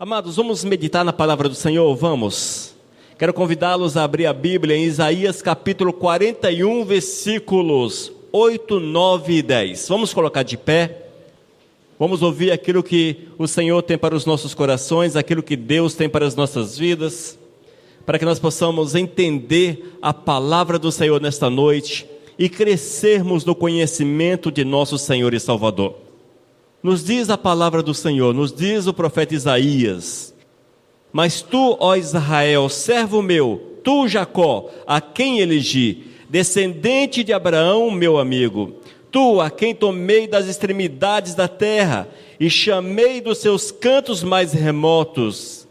Amados, vamos meditar na palavra do Senhor? Vamos. Quero convidá-los a abrir a Bíblia em Isaías capítulo 41, versículos 8, 9 e 10. Vamos colocar de pé. Vamos ouvir aquilo que o Senhor tem para os nossos corações, aquilo que Deus tem para as nossas vidas, para que nós possamos entender a palavra do Senhor nesta noite e crescermos no conhecimento de nosso Senhor e Salvador. Nos diz a palavra do Senhor, nos diz o profeta Isaías: mas tu, ó Israel, servo meu, tu, Jacó, a quem elegi, descendente de Abraão, meu amigo, tu, a quem tomei das extremidades da terra e chamei dos seus cantos mais remotos,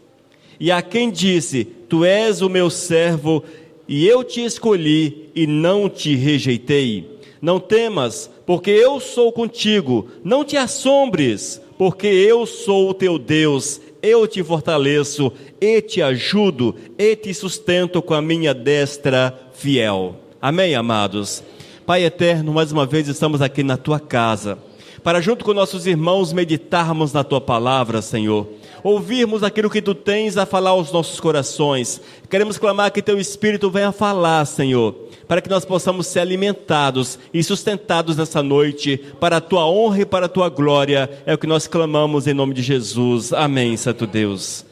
e a quem disse: tu és o meu servo, e eu te escolhi e não te rejeitei. Não temas, porque eu sou contigo, não te assombres, porque eu sou o teu Deus, eu te fortaleço, e te ajudo, e te sustento com a minha destra fiel. Amém, amados? Pai eterno, mais uma vez estamos aqui na tua casa, para junto com nossos irmãos meditarmos na tua palavra, Senhor, ouvirmos aquilo que tu tens a falar aos nossos corações. Queremos clamar que teu Espírito venha falar, Senhor, para que nós possamos ser alimentados e sustentados nessa noite, para a tua honra e para a tua glória. É o que nós clamamos em nome de Jesus. Amém, Santo Deus.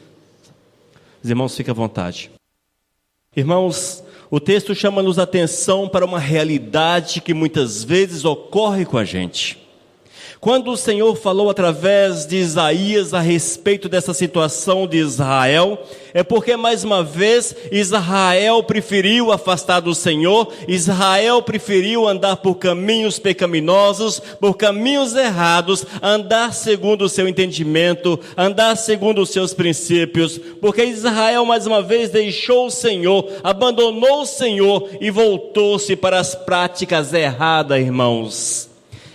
Os irmãos, fiquem à vontade. Irmãos, o texto chama-nos a atenção para uma realidade que muitas vezes ocorre com a gente. Quando o Senhor falou através de Isaías a respeito dessa situação de Israel, é porque mais uma vez Israel preferiu afastar do Senhor, Israel preferiu andar por caminhos pecaminosos, por caminhos errados, andar segundo o seu entendimento, andar segundo os seus princípios, porque Israel mais uma vez deixou o Senhor, abandonou o Senhor e voltou-se para as práticas erradas, irmãos.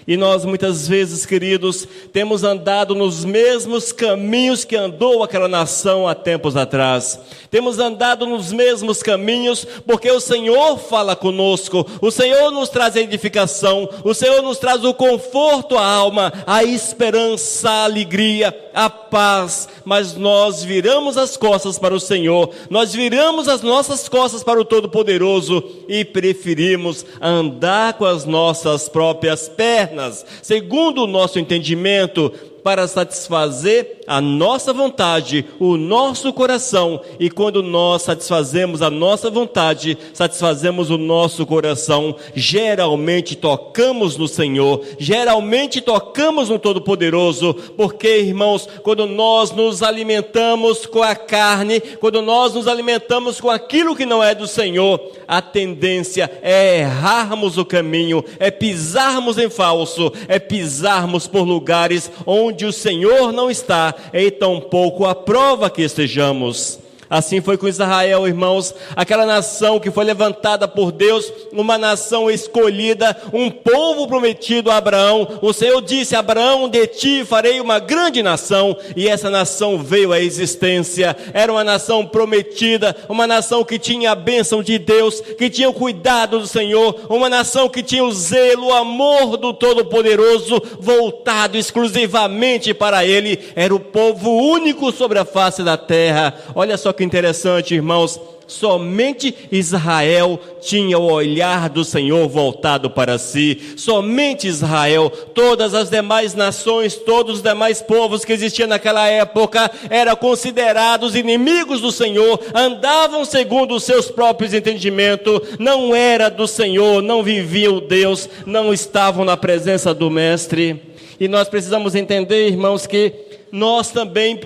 E nós muitas vezes, queridos, temos andado nos mesmos caminhos que andou aquela nação há tempos atrás. Temos andado nos mesmos caminhos porque o Senhor fala conosco, o Senhor nos traz a edificação, o Senhor nos traz o conforto à alma, a esperança, a alegria, a paz. Mas nós viramos as costas para o Senhor, nós viramos as nossas costas para o Todo-Poderoso e preferimos andar com as nossas próprias pernas, segundo o nosso entendimento, para satisfazer a nossa vontade, o nosso coração. E quando nós satisfazemos a nossa vontade, satisfazemos o nosso coração, geralmente tocamos no Senhor, geralmente tocamos no Todo-Poderoso, porque, irmãos, quando nós nos alimentamos com a carne, quando nós nos alimentamos com aquilo que não é do Senhor, a tendência é errarmos o caminho, é pisarmos em falso, é pisarmos por lugares onde o Senhor não está, e tampouco aprova que estejamos. Assim foi com Israel, irmãos, aquela nação que foi levantada por Deus, uma nação escolhida, um povo prometido a Abraão. O Senhor disse a Abraão: de ti farei uma grande nação, e essa nação veio à existência. Era uma nação prometida, uma nação que tinha a bênção de Deus, que tinha o cuidado do Senhor, uma nação que tinha o zelo, o amor do Todo-Poderoso, voltado exclusivamente para Ele. Era o povo único sobre a face da terra. Olha só que interessante, irmãos, somente Israel tinha o olhar do Senhor voltado para si, somente Israel. Todas as demais nações, todos os demais povos que existiam naquela época, eram considerados inimigos do Senhor, andavam segundo os seus próprios entendimentos, não era do Senhor, não viviam Deus, não estavam na presença do Mestre. E nós precisamos entender, irmãos, que nós também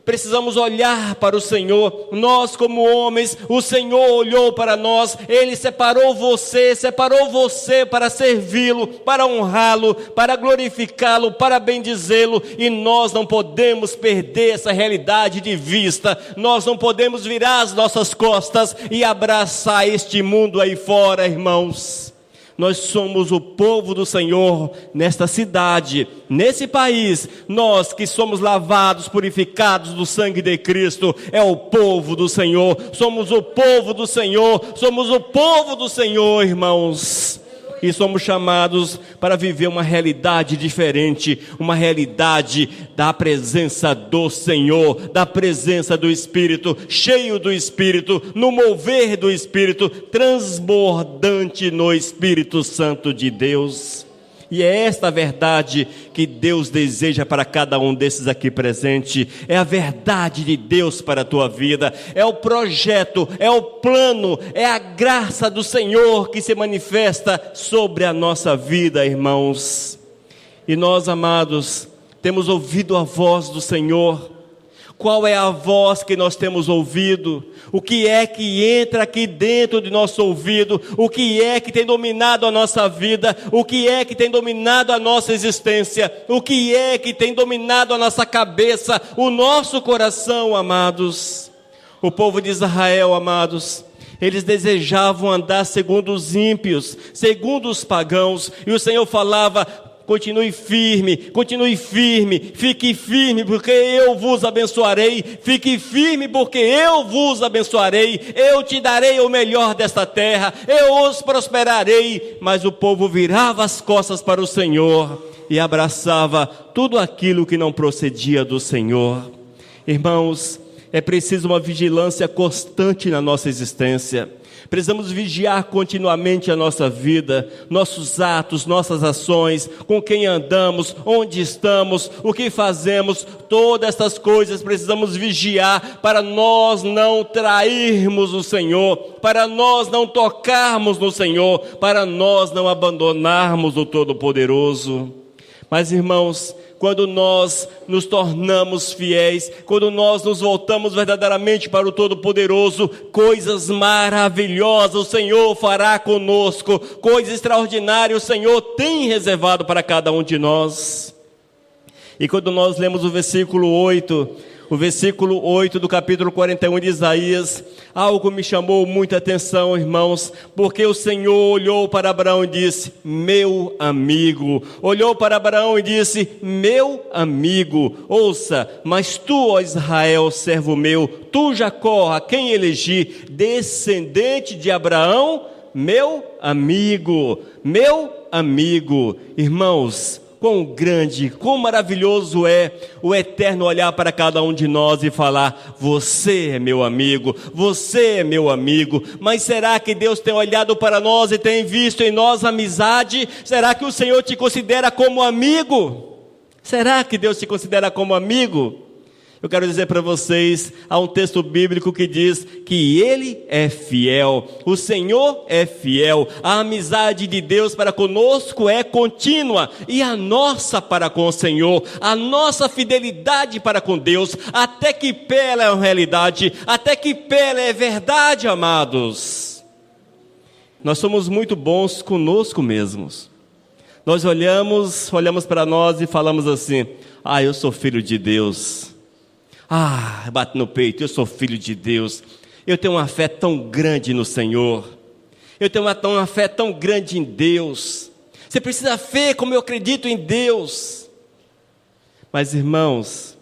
precisamos olhar para o Senhor. Nós como homens, o Senhor olhou para nós, Ele separou você para servi-lo, para honrá-lo, para glorificá-lo, para bendizê-lo, e nós não podemos perder essa realidade de vista. Nós não podemos virar as nossas costas e abraçar este mundo aí fora, irmãos. Nós somos o povo do Senhor nesta cidade, nesse país. Nós que somos lavados, purificados do sangue de Cristo, é o povo do Senhor. Somos o povo do Senhor, somos o povo do Senhor, irmãos. E somos chamados para viver uma realidade diferente, uma realidade da presença do Senhor, da presença do Espírito, cheio do Espírito, no mover do Espírito, transbordante no Espírito Santo de Deus. E é esta a verdade que Deus deseja para cada um desses aqui presente. É a verdade de Deus para a tua vida. É o projeto, é o plano, é a graça do Senhor que se manifesta sobre a nossa vida, irmãos. E nós, amados, temos ouvido a voz do Senhor. Qual é a voz que nós temos ouvido? O que é que entra aqui dentro de nosso ouvido? O que é que tem dominado a nossa vida? O que é que tem dominado a nossa existência? O que é que tem dominado a nossa cabeça, o nosso coração, amados? O povo de Israel, amados, eles desejavam andar segundo os ímpios, segundo os pagãos, e o Senhor falava: continue firme, fique firme, porque eu vos abençoarei. Fique firme, porque eu vos abençoarei. Eu te darei o melhor desta terra, eu os prosperarei. Mas o povo virava as costas para o Senhor e abraçava tudo aquilo que não procedia do Senhor. Irmãos, é preciso uma vigilância constante na nossa existência. Precisamos vigiar continuamente a nossa vida, nossos atos, nossas ações, com quem andamos, onde estamos, o que fazemos. Todas estas coisas precisamos vigiar para nós não trairmos o Senhor, para nós não tocarmos no Senhor, para nós não abandonarmos o Todo-Poderoso. Mas, irmãos, quando nós nos tornamos fiéis, quando nós nos voltamos verdadeiramente para o Todo-Poderoso, coisas maravilhosas o Senhor fará conosco, coisas extraordinárias o Senhor tem reservado para cada um de nós. E quando nós lemos o versículo 8 do capítulo 41 de Isaías, algo me chamou muita atenção, irmãos, porque o Senhor olhou para Abraão e disse: meu amigo. Olhou para Abraão e disse: meu amigo. Ouça, mas tu, ó Israel, servo meu, tu, Jacó, a quem elegi, descendente de Abraão, meu amigo. Irmãos, quão grande, quão maravilhoso é o Eterno olhar para cada um de nós e falar: você é meu amigo, você é meu amigo. Mas será que Deus tem olhado para nós e tem visto em nós amizade? Será que o Senhor te considera como amigo? Será que Deus te considera como amigo? Eu quero dizer para vocês, há um texto bíblico que diz que Ele é fiel, o Senhor é fiel, a amizade de Deus para conosco é contínua, e a nossa para com o Senhor, a nossa fidelidade para com Deus, até que pé ela é uma realidade, até que pé ela é verdade, amados. Nós somos muito bons conosco mesmos. Nós olhamos para nós e falamos assim: eu sou filho de Deus. Bate no peito, eu sou filho de Deus. Eu tenho uma fé tão grande no Senhor. Eu tenho uma fé tão grande em Deus. Você precisa ver como eu acredito em Deus. Mas, irmãos,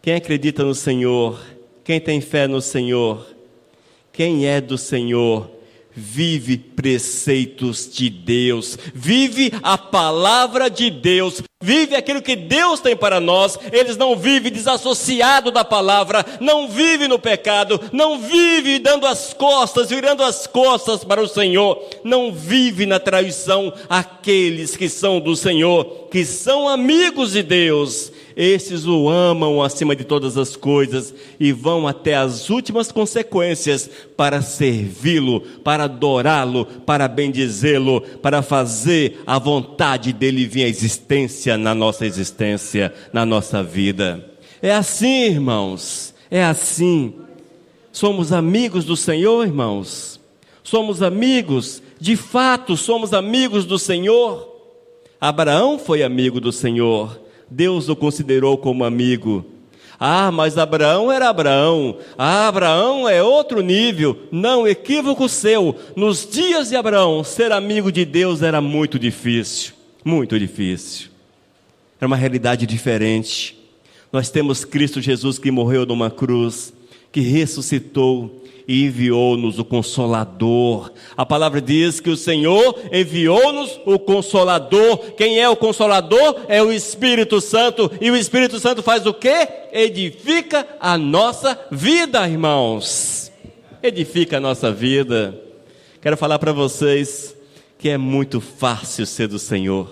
quem acredita no Senhor, quem tem fé no Senhor, quem é do Senhor, vive preceitos de Deus, vive a palavra de Deus, vive aquilo que Deus tem para nós. Eles não vivem desassociado da palavra, não vive no pecado, não vive dando as costas, virando as costas para o Senhor, não vive na traição. Aqueles que são do Senhor, que são amigos de Deus, esses o amam acima de todas as coisas e vão até as últimas consequências para servi-lo, para adorá-lo, para bendizê-lo, para fazer a vontade dele vir à existência, na nossa existência, na nossa vida. É assim, irmãos, é assim. Somos amigos do Senhor, irmãos. Somos amigos, de fato somos amigos do Senhor. Abraão foi amigo do Senhor. Deus o considerou como amigo. Mas Abraão era Abraão. Abraão é outro nível. Não, equívoco seu. Nos dias de Abraão, ser amigo de Deus era muito difícil. Muito difícil. Era uma realidade diferente. Nós temos Cristo Jesus que morreu numa cruz, que ressuscitou e enviou-nos o Consolador. A palavra diz que o Senhor enviou-nos o Consolador. Quem é o Consolador? É o Espírito Santo. E o Espírito Santo faz o quê? Edifica a nossa vida, irmãos. Edifica a nossa vida. Quero falar para vocês que é muito fácil ser do Senhor.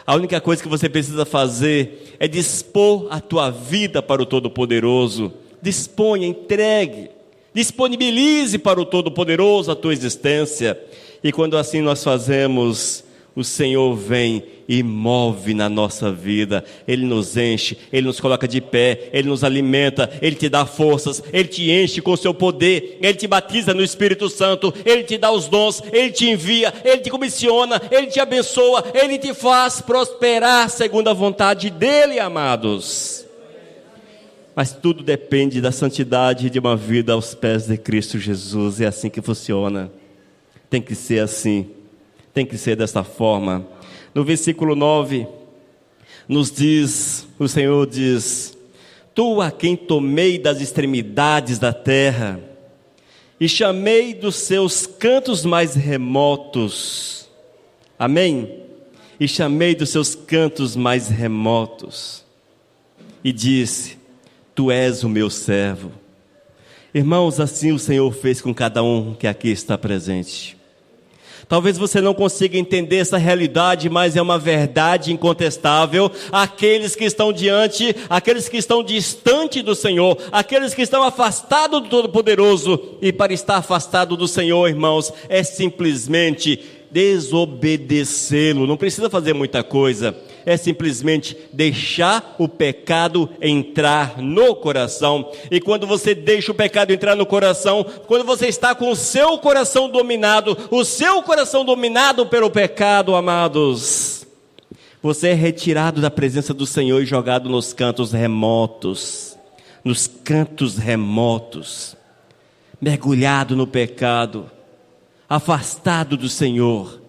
A única coisa que você precisa fazer é dispor a tua vida para o Todo-Poderoso. Disponha, entregue, disponibilize para o Todo-Poderoso a tua existência. E quando assim nós fazemos, o Senhor vem e move na nossa vida. Ele nos enche, Ele nos coloca de pé, Ele nos alimenta, Ele te dá forças, Ele te enche com o seu poder, Ele te batiza no Espírito Santo, Ele te dá os dons, Ele te envia, Ele te comissiona, Ele te abençoa, Ele te faz prosperar segundo a vontade dEle, amados. Mas tudo depende da santidade de uma vida aos pés de Cristo Jesus. É assim que funciona. Tem que ser assim. Tem que ser dessa forma. No versículo 9, o Senhor diz: Tu a quem tomei das extremidades da terra, e chamei dos seus cantos mais remotos. Amém? E chamei dos seus cantos mais remotos. E disse: Tu és o meu servo. Irmãos, assim o Senhor fez com cada um que aqui está presente. Talvez você não consiga entender essa realidade, mas é uma verdade incontestável. Aqueles que estão diante, aqueles que estão distante do Senhor, aqueles que estão afastados do Todo-Poderoso, e para estar afastado do Senhor, irmãos, é simplesmente desobedecê-lo. Não precisa fazer muita coisa. É simplesmente deixar o pecado entrar no coração. E quando você deixa o pecado entrar no coração, quando você está com o seu coração dominado pelo pecado, amados, você é retirado da presença do Senhor e jogado nos cantos remotos, mergulhado no pecado, afastado do Senhor,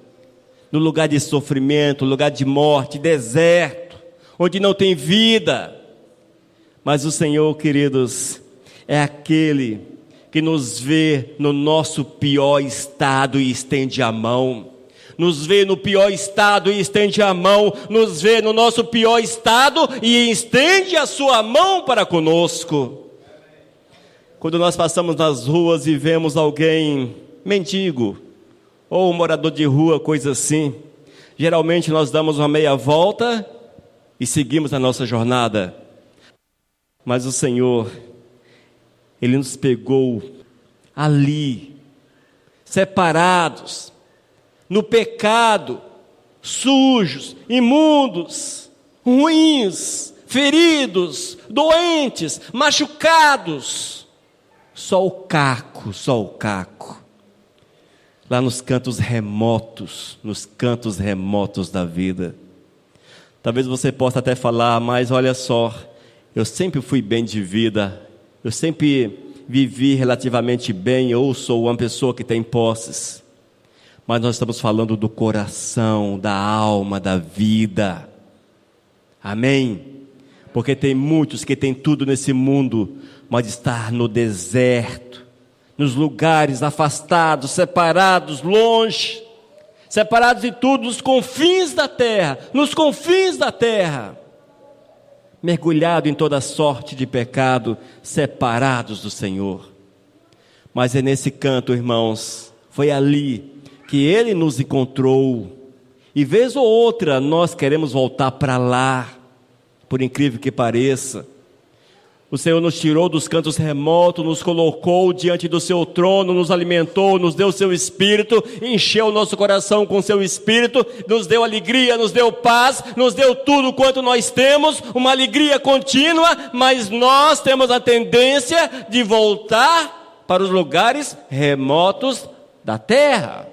no lugar de sofrimento, lugar de morte, deserto, onde não tem vida. Mas o Senhor, queridos, é aquele que nos vê no nosso pior estado e estende a mão. Nos vê no pior estado e estende a mão. Nos vê no nosso pior estado e estende a sua mão para conosco. Quando nós passamos nas ruas e vemos alguém mendigo, ou um morador de rua, coisa assim, geralmente nós damos uma meia volta e seguimos a nossa jornada. Mas o Senhor, Ele nos pegou ali, separados, no pecado, sujos, imundos, ruins, feridos, doentes, machucados. Só o caco. Lá nos cantos remotos da vida. Talvez você possa até falar: mas olha só, eu sempre fui bem de vida, eu sempre vivi relativamente bem, ou sou uma pessoa que tem posses. Mas nós estamos falando do coração, da alma, da vida. Amém? Porque tem muitos que têm tudo nesse mundo, mas estar no deserto, nos lugares afastados, separados, longe, separados de tudo, nos confins da terra, mergulhado em toda sorte de pecado, separados do Senhor. Mas é nesse canto, irmãos, foi ali que Ele nos encontrou, e vez ou outra nós queremos voltar para lá, por incrível que pareça. O Senhor nos tirou dos cantos remotos, nos colocou diante do seu trono, nos alimentou, nos deu o seu Espírito, encheu o nosso coração com o seu Espírito, nos deu alegria, nos deu paz, nos deu tudo quanto nós temos, uma alegria contínua, mas nós temos a tendência de voltar para os lugares remotos da terra,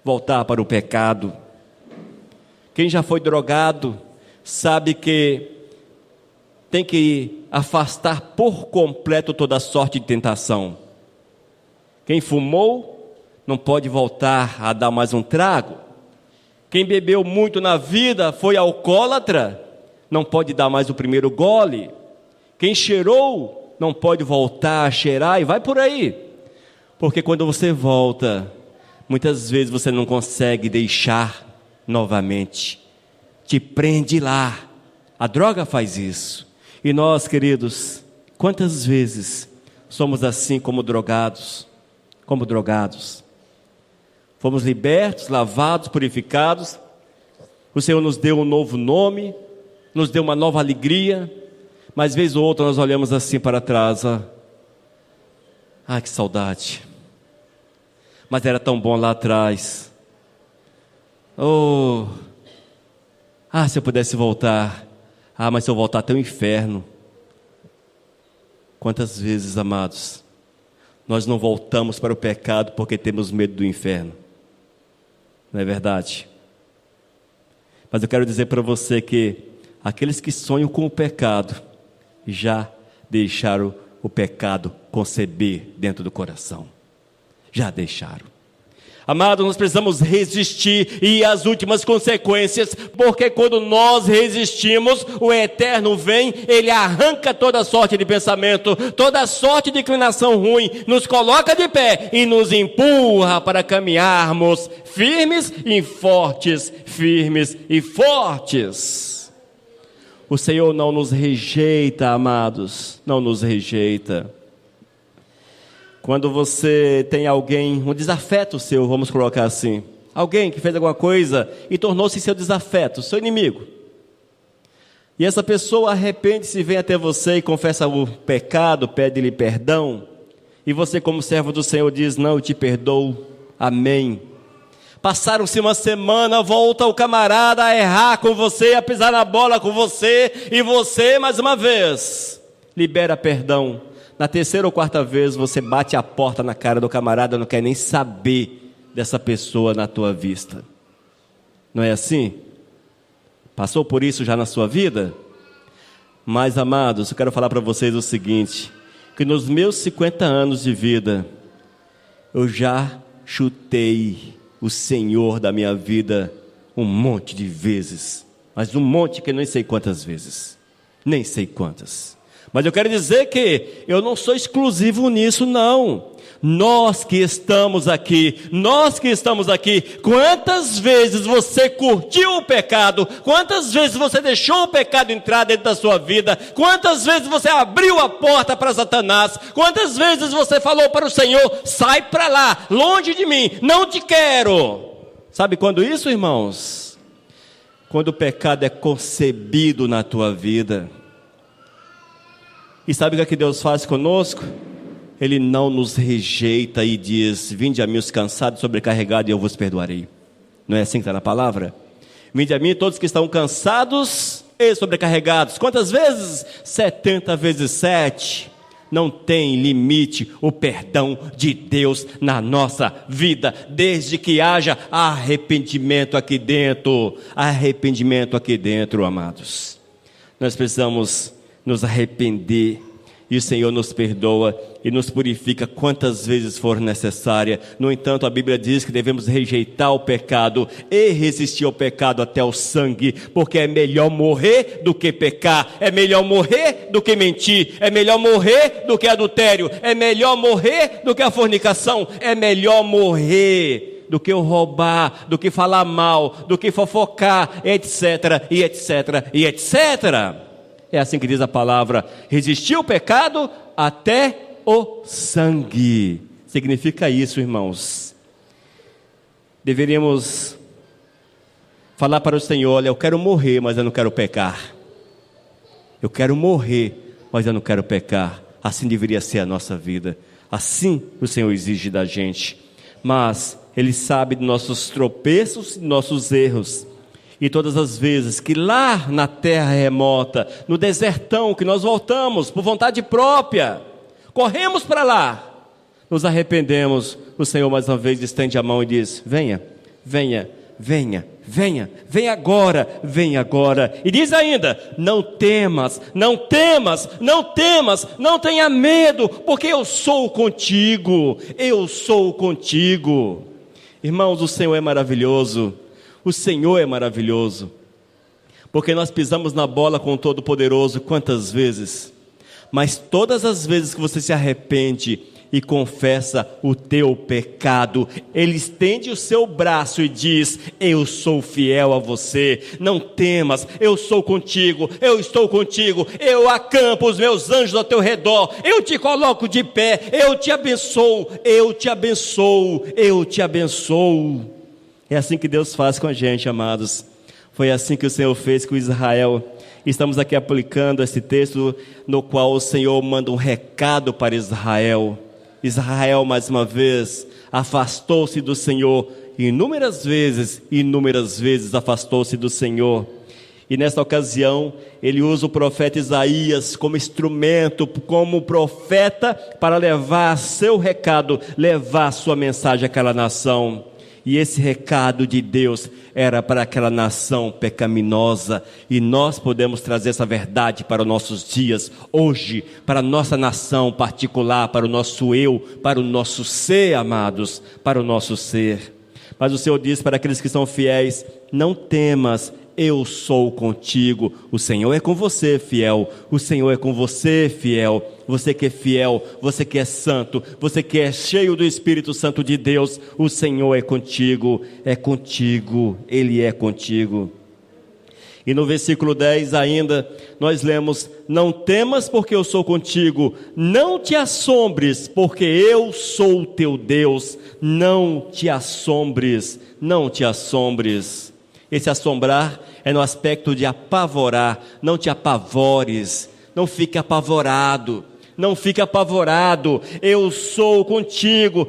voltar para o pecado. Quem já foi drogado sabe que tem que afastar por completo toda sorte de tentação. Quem fumou não pode voltar a dar mais um trago. Quem bebeu muito na vida, foi alcoólatra, não pode dar mais o primeiro gole. Quem cheirou não pode voltar a cheirar, e vai por aí. Porque quando você volta, muitas vezes você não consegue deixar novamente, te prende lá. A droga faz isso. E nós, queridos, quantas vezes somos assim como drogados? Como drogados. Fomos libertos, lavados, purificados. O Senhor nos deu um novo nome, nos deu uma nova alegria, mas vez ou outra nós olhamos assim para trás, que saudade, mas era tão bom lá atrás, se eu pudesse voltar, mas se eu voltar até o inferno. Quantas vezes, amados, nós não voltamos para o pecado porque temos medo do inferno, não é verdade? Mas eu quero dizer para você que aqueles que sonham com o pecado, já deixaram o pecado conceber dentro do coração. Já deixaram. Amados, nós precisamos resistir e as últimas consequências, porque quando nós resistimos, o Eterno vem, Ele arranca toda sorte de pensamento, toda sorte de inclinação ruim, nos coloca de pé e nos empurra para caminharmos firmes e fortes, firmes e fortes. O Senhor não nos rejeita, amados, não nos rejeita. Quando você tem alguém, um desafeto seu, vamos colocar assim, alguém que fez alguma coisa e tornou-se seu desafeto, seu inimigo, e essa pessoa arrepende-se, vem até você e confessa o pecado, pede-lhe perdão, e você como servo do Senhor diz, não, eu te perdoo, amém. Passaram-se uma semana, volta o camarada a errar com você, a pisar na bola com você, e você mais uma vez libera perdão. Na terceira ou quarta vez você bate a porta na cara do camarada, não quer nem saber dessa pessoa na tua vista. Não é assim? Passou por isso já na sua vida? Mas, amados, eu quero falar para vocês o seguinte, que nos meus 50 anos de vida, eu já chutei o Senhor da minha vida um monte de vezes, mas um monte que nem sei quantas vezes, nem sei quantas. Mas eu quero dizer que eu não sou exclusivo nisso, não. Nós que estamos aqui, quantas vezes você curtiu o pecado, quantas vezes você deixou o pecado entrar dentro da sua vida, quantas vezes você abriu a porta para Satanás, quantas vezes você falou para o Senhor, sai para lá, longe de mim, não te quero. Sabe quando isso, irmãos? Quando o pecado é concebido na tua vida. E sabe o que Deus faz conosco? Ele não nos rejeita e diz, vinde a mim os cansados e sobrecarregados e eu vos perdoarei. Não é assim que está na palavra? Vinde a mim todos que estão cansados e sobrecarregados. Quantas vezes? 70 vezes 7. Não tem limite o perdão de Deus na nossa vida, desde que haja arrependimento aqui dentro. Arrependimento aqui dentro, amados. Nós precisamos nos arrepender, e o Senhor nos perdoa e nos purifica quantas vezes for necessária. No entanto, a Bíblia diz que devemos rejeitar o pecado e resistir ao pecado até o sangue, porque é melhor morrer do que pecar, é melhor morrer do que mentir, é melhor morrer do que adultério, é melhor morrer do que a fornicação, é melhor morrer do que o roubar, do que falar mal, do que fofocar, etc, e etc, e etc. É assim que diz a palavra, resistir ao pecado até o sangue. Significa isso, irmãos. Deveríamos falar para o Senhor, olha, eu quero morrer, mas eu não quero pecar. Eu quero morrer, mas eu não quero pecar. Assim deveria ser a nossa vida. Assim o Senhor exige da gente. Mas Ele sabe de nossos tropeços e nossos erros. E todas as vezes que lá na terra remota, no desertão que nós voltamos por vontade própria, corremos para lá, nos arrependemos, o Senhor mais uma vez estende a mão e diz, venha, venha, venha, venha, venha agora, e diz ainda, não temas, não temas, não temas, não tenha medo, porque eu sou contigo, irmãos, o Senhor é maravilhoso. O Senhor é maravilhoso, porque nós pisamos na bola com o Todo-Poderoso quantas vezes? Mas todas as vezes que você se arrepende e confessa o teu pecado, Ele estende o seu braço e diz: eu sou fiel a você, não temas, eu sou contigo, eu estou contigo, eu acampo os meus anjos ao teu redor, eu te coloco de pé, eu te abençoo, eu te abençoo, eu te abençoo. É assim que Deus faz com a gente, amados. Foi assim que o Senhor fez com Israel. Estamos aqui aplicando esse texto no qual o Senhor manda um recado para Israel. Israel, mais uma vez, afastou-se do Senhor, inúmeras vezes afastou-se do Senhor. E nesta ocasião, ele usa o profeta Isaías como instrumento, como profeta, para levar seu recado, levar sua mensagem àquela nação. E esse recado de Deus era para aquela nação pecaminosa, e nós podemos trazer essa verdade para os nossos dias, hoje, para a nossa nação particular, para o nosso eu, para o nosso ser, amados, para o nosso ser. Mas o Senhor diz para aqueles que são fiéis: não temas, eu sou contigo. O Senhor é com você, fiel. O Senhor é com você, fiel. Você que é fiel, você que é santo, você que é cheio do Espírito Santo de Deus, o Senhor é contigo, Ele é contigo. E no versículo 10 ainda, nós lemos: não temas, porque eu sou contigo, não te assombres, porque eu sou o teu Deus, não te assombres, não te assombres. Esse assombrar é no aspecto de apavorar. Não te apavores, não fique apavorado, não fique apavorado. Eu sou contigo,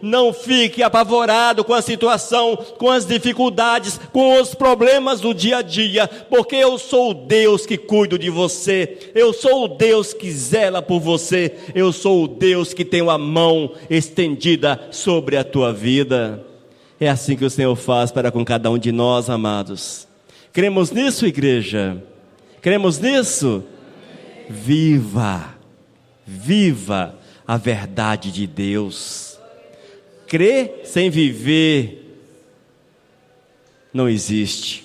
não fique apavorado com a situação, com as dificuldades, com os problemas do dia a dia, porque eu sou o Deus que cuido de você, eu sou o Deus que zela por você, eu sou o Deus que tem a mão estendida sobre a tua vida. É assim que o Senhor faz para com cada um de nós, amados. Cremos nisso, igreja? Cremos nisso? Viva a verdade de Deus. Crer sem viver não existe.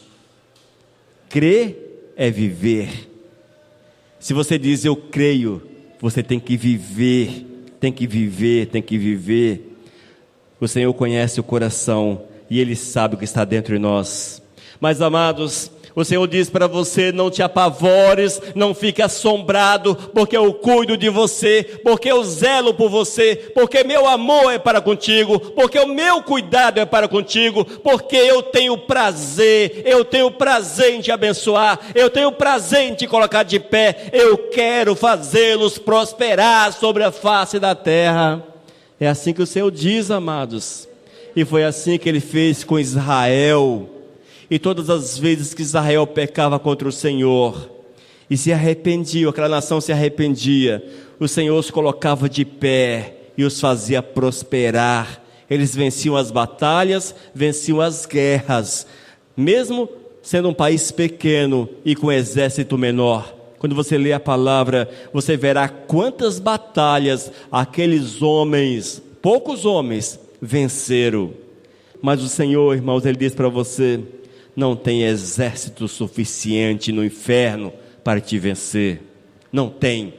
Crer é viver. Se você diz eu creio, você tem que viver. O Senhor conhece o coração e Ele sabe o que está dentro de nós. Mas, amados, o Senhor diz para você: não te apavores, não fique assombrado, porque eu cuido de você, porque eu zelo por você, porque meu amor é para contigo, porque o meu cuidado é para contigo, porque eu tenho prazer em te abençoar, eu tenho prazer em te colocar de pé, eu quero fazê-los prosperar sobre a face da terra. É assim que o Senhor diz, amados, e foi assim que Ele fez com Israel. E todas as vezes que Israel pecava contra o Senhor e se arrependia, aquela nação se arrependia, o Senhor os colocava de pé e os fazia prosperar. Eles venciam as batalhas, venciam as guerras, mesmo sendo um país pequeno e com um exército menor. Quando você lê a palavra, você verá quantas batalhas aqueles homens, poucos homens, venceram. Mas o Senhor, irmãos, Ele diz para você: não tem exército suficiente no inferno para te vencer. Não tem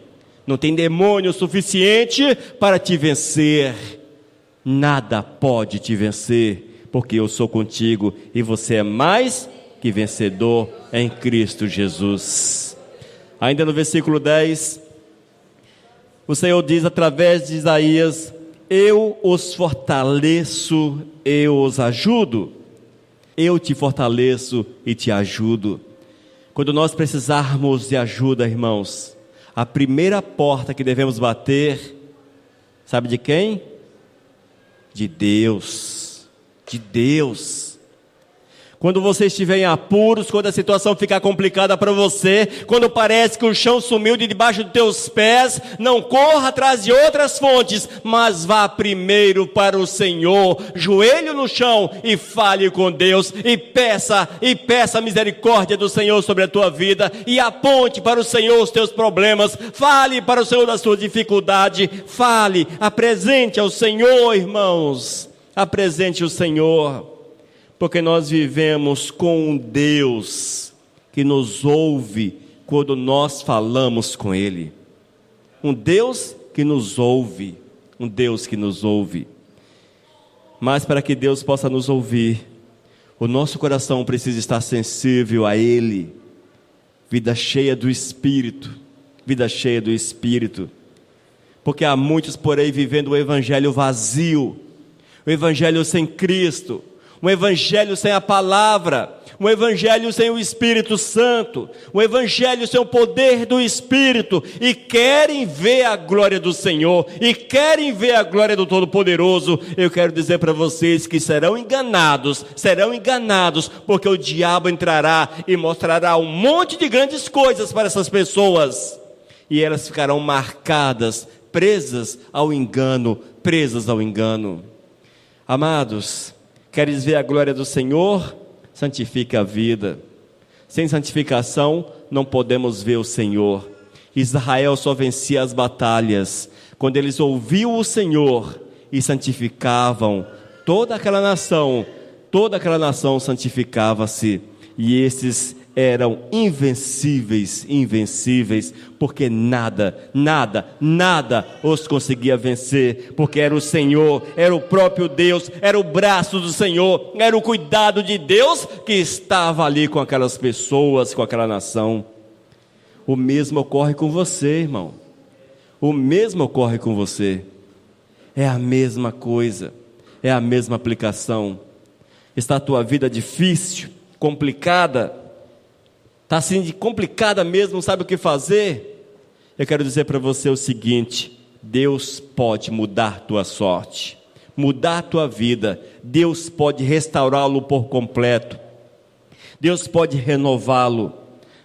demônio suficiente para te vencer. Nada pode te vencer, porque eu sou contigo e você é mais que vencedor em Cristo Jesus. Ainda no versículo 10, o Senhor diz através de Isaías: eu os fortaleço, eu os ajudo. Eu te fortaleço e te ajudo. Quando nós precisarmos de ajuda, irmãos, a primeira porta que devemos bater, sabe de quem? De Deus. De Deus. Quando você estiver em apuros, quando a situação ficar complicada para você, quando parece que o chão sumiu de debaixo dos teus pés, não corra atrás de outras fontes, mas vá primeiro para o Senhor, joelho no chão e fale com Deus, e peça a misericórdia do Senhor sobre a tua vida, e aponte para o Senhor os teus problemas, fale para o Senhor da sua dificuldade, apresente ao Senhor, irmãos, apresente o Senhor. Porque nós vivemos com um Deus que nos ouve quando nós falamos com Ele. Um Deus que nos ouve, um Deus que nos ouve. Mas para que Deus possa nos ouvir, o nosso coração precisa estar sensível a Ele. Vida cheia do Espírito, vida cheia do Espírito. Porque há muitos por aí vivendo o evangelho vazio, o evangelho sem Cristo, um evangelho sem a palavra, um evangelho sem o Espírito Santo, um evangelho sem o poder do Espírito, e querem ver a glória do Senhor, e querem ver a glória do Todo-Poderoso. Eu quero dizer para vocês que serão enganados, porque o diabo entrará e mostrará um monte de grandes coisas para essas pessoas, e elas ficarão marcadas, presas ao engano. Amados, queres ver a glória do Senhor? Santifique a vida. Sem santificação não podemos ver o Senhor. Israel só vencia as batalhas quando eles ouviam o Senhor e santificavam. Toda aquela nação santificava-se, e esses eram invencíveis, porque nada os conseguia vencer, porque era o Senhor, era o próprio Deus, era o braço do Senhor, era o cuidado de Deus que estava ali com aquelas pessoas, com aquela nação. O mesmo ocorre com você, irmão, o mesmo ocorre com você, é a mesma coisa, é a mesma aplicação. Está a tua vida difícil, complicada? Está assim de complicada mesmo, não sabe o que fazer? Eu quero dizer para você o seguinte: Deus pode mudar tua sorte, mudar tua vida. Deus pode restaurá-lo por completo. Deus pode renová-lo,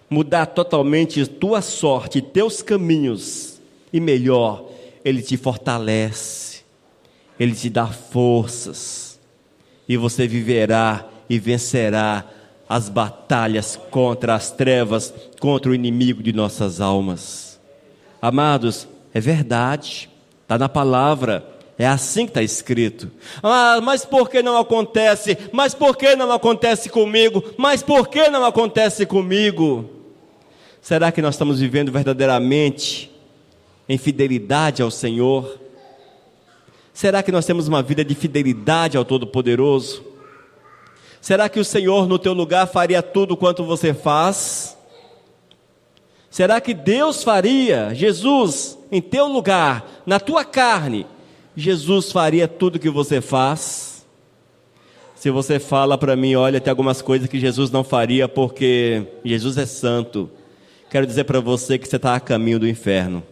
mudar totalmente tua sorte, teus caminhos. E melhor, Ele te fortalece, Ele te dá forças, e você viverá e vencerá as batalhas contra as trevas, contra o inimigo de nossas almas. Amados, é verdade, está na palavra, é assim que está escrito. Mas por que não acontece? Mas por que não acontece comigo? Mas por que não acontece comigo? Será que nós estamos vivendo verdadeiramente em fidelidade ao Senhor? Será que nós temos uma vida de fidelidade ao Todo-Poderoso? Será que o Senhor no teu lugar faria tudo quanto você faz? Será que Deus faria, Jesus, em teu lugar, na tua carne, Jesus faria tudo que você faz? Se você fala para mim, olha, tem algumas coisas que Jesus não faria porque Jesus é santo, quero dizer para você que você está a caminho do inferno.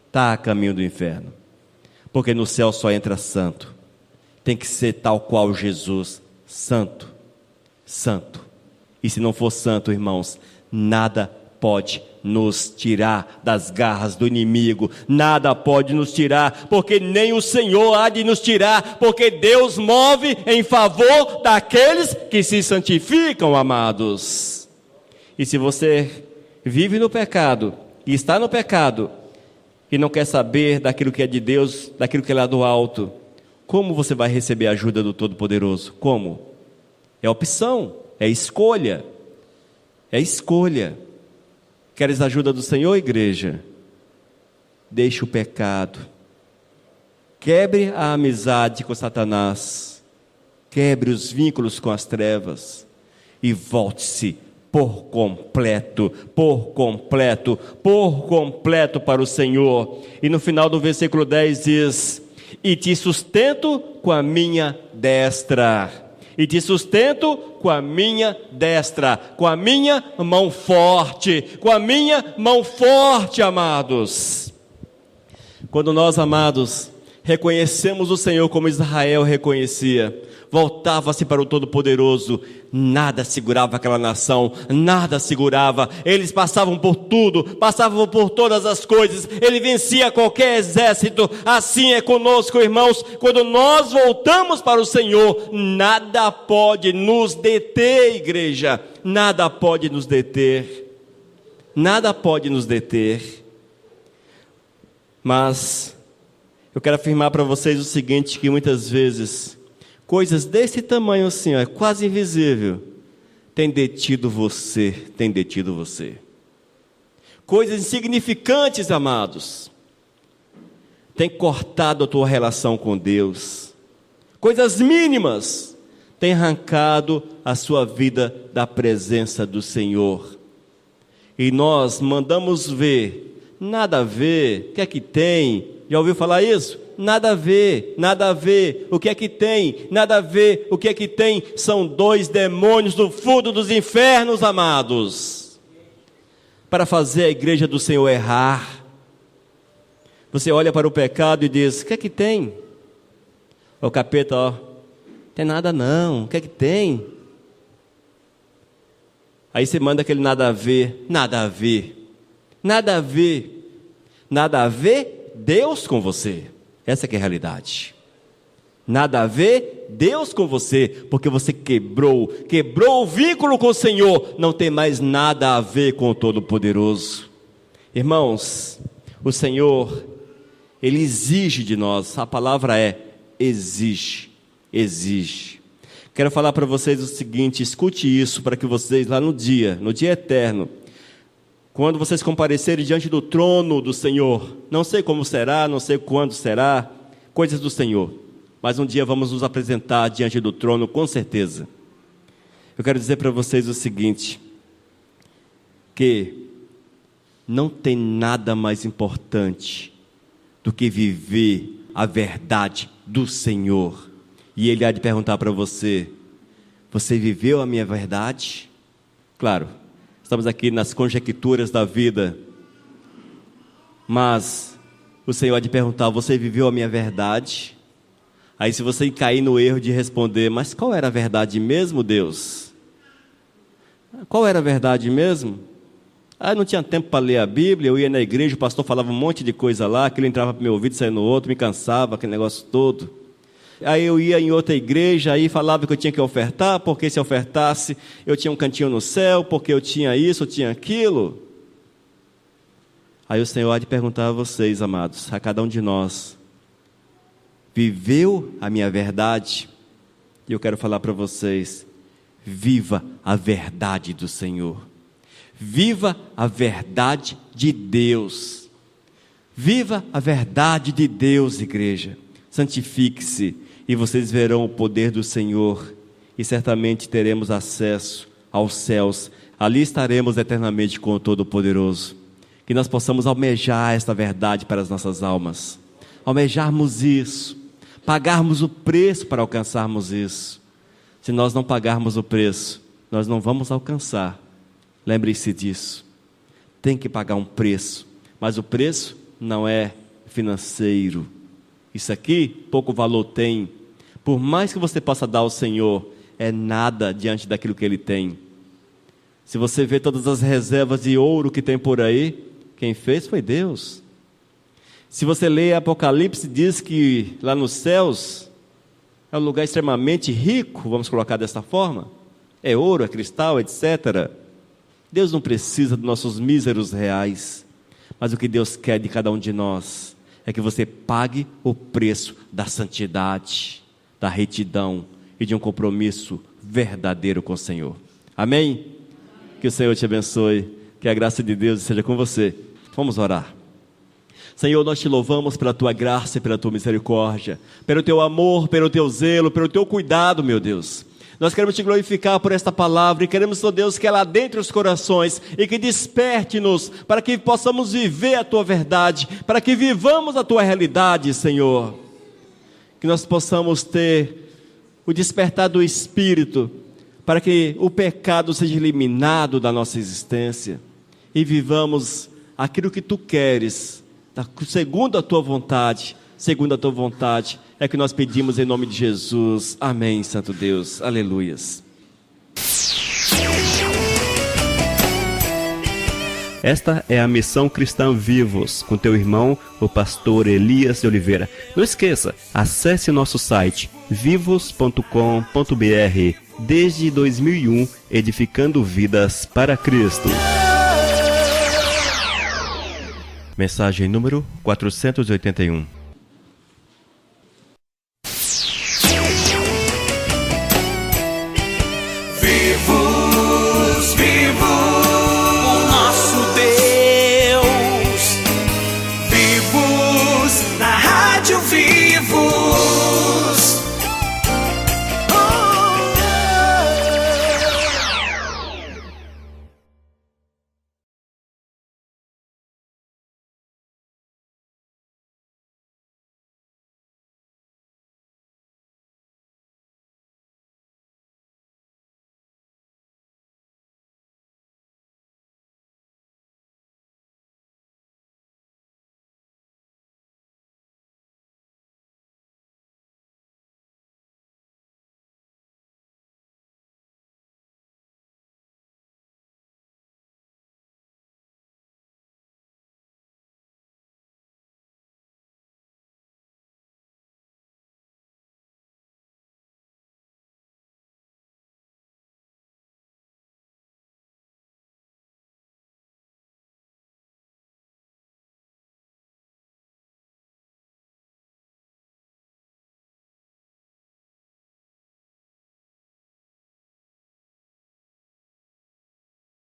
Está a caminho do inferno. Porque no céu só entra santo. Tem que ser tal qual Jesus, santo. E se não for santo, irmãos, nada pode nos tirar das garras do inimigo, nada pode nos tirar, porque nem o Senhor há de nos tirar, porque Deus move em favor daqueles que se santificam, amados. E se você vive no pecado, e está no pecado, e não quer saber daquilo que é de Deus, daquilo que é lá do alto, como você vai receber a ajuda do Todo-Poderoso? Como? É opção, é escolha. Queres a ajuda do Senhor, igreja? Deixe o pecado, quebre a amizade com Satanás, quebre os vínculos com as trevas e volte-se por completo para o Senhor. E no final do versículo 10 diz: e te sustento com a minha destra. E te sustento com a minha destra, com a minha mão forte, amados. Quando nós, amados, reconhecemos o Senhor como Israel reconhecia, voltava-se para o Todo-Poderoso, nada segurava aquela nação, eles passavam por tudo, passavam por todas as coisas, ele vencia qualquer exército. Assim é conosco, irmãos, quando nós voltamos para o Senhor, nada pode nos deter, igreja, nada pode nos deter. Mas eu quero afirmar para vocês o seguinte, que muitas vezes coisas desse tamanho assim, quase invisível, tem detido você. coisas insignificantes, amados, têm cortado a tua relação com Deus. Coisas mínimas têm arrancado a sua vida da presença do Senhor. E nós mandamos ver, nada a ver, o que é que tem? Já ouviu falar isso? Nada a ver, nada a ver, o que é que tem? Nada a ver, o que é que tem? São dois demônios do fundo dos infernos, amados, para fazer a igreja do Senhor errar. Você olha para o pecado e diz, o que é que tem? O capeta, ó, tem nada não, o que é que tem? Aí você manda aquele nada a ver, nada a ver, nada a ver, nada a ver Deus com você. Essa que é a realidade. Nada a ver Deus com você, porque você quebrou o vínculo com o Senhor, não tem mais nada a ver com o Todo-Poderoso. Irmãos, o Senhor, Ele exige de nós, a palavra é exige. Quero falar para vocês o seguinte, escute isso para que vocês lá no dia eterno, quando vocês comparecerem diante do trono do Senhor, não sei como será, não sei quando será, coisas do Senhor, mas um dia vamos nos apresentar diante do trono com certeza. Eu quero dizer para vocês o seguinte, que não tem nada mais importante do que viver a verdade do Senhor. E Ele há de perguntar para você, você viveu a minha verdade? Claro, estamos aqui nas conjecturas da vida, mas o Senhor há de perguntar, você viveu a minha verdade? Aí se você cair no erro de responder, mas qual era a verdade mesmo, Deus? Qual era a verdade mesmo? Não tinha tempo para ler a Bíblia, eu ia na igreja, o pastor falava um monte de coisa lá, aquilo entrava para o meu ouvido, saía no outro, me cansava, aquele negócio todo. Aí eu ia em outra igreja, aí falava que eu tinha que ofertar, porque se ofertasse, eu tinha um cantinho no céu, porque eu tinha isso, eu tinha aquilo. Aí o Senhor há de perguntar a vocês, amados, a cada um de nós, viveu a minha verdade? E eu quero falar para vocês, viva a verdade do Senhor. Viva a verdade de Deus. Viva a verdade de Deus, igreja. Santifique-se e vocês verão o poder do Senhor e certamente teremos acesso aos céus. Ali estaremos eternamente com o Todo-Poderoso. Que nós possamos almejar esta verdade para as nossas almas. Almejarmos isso. Pagarmos o preço para alcançarmos isso. Se nós não pagarmos o preço, nós não vamos alcançar. Lembre-se disso. Tem que pagar um preço. Mas o preço não é financeiro. Isso aqui, pouco valor tem. Por mais que você possa dar ao Senhor, é nada diante daquilo que Ele tem. Se você vê todas as reservas de ouro que tem por aí, quem fez foi Deus. Se você lê Apocalipse, diz que lá nos céus é um lugar extremamente rico, vamos colocar dessa forma. É ouro, é cristal, etc. Deus não precisa dos nossos míseros reais, mas o que Deus quer de cada um de nós é que você pague o preço da santidade, da retidão e de um compromisso verdadeiro com o Senhor. Amém? Que o Senhor te abençoe, que a graça de Deus seja com você. Vamos orar. Senhor, nós te louvamos pela tua graça e pela tua misericórdia, pelo teu amor, pelo teu zelo, pelo teu cuidado, meu Deus. Nós queremos te glorificar por esta palavra e queremos, ó Deus, que ela adentre os corações e que desperte-nos para que possamos viver a tua verdade, para que vivamos a tua realidade, Senhor. Que nós possamos ter o despertar do Espírito para que o pecado seja eliminado da nossa existência e vivamos aquilo que tu queres, segundo a tua vontade, é que nós pedimos em nome de Jesus. Amém, Santo Deus. Aleluias. Esta é a Missão Cristã Vivos, com teu irmão, o pastor Elias de Oliveira. Não esqueça, acesse nosso site vivos.com.br. Desde 2001, edificando vidas para Cristo. Mensagem número 481.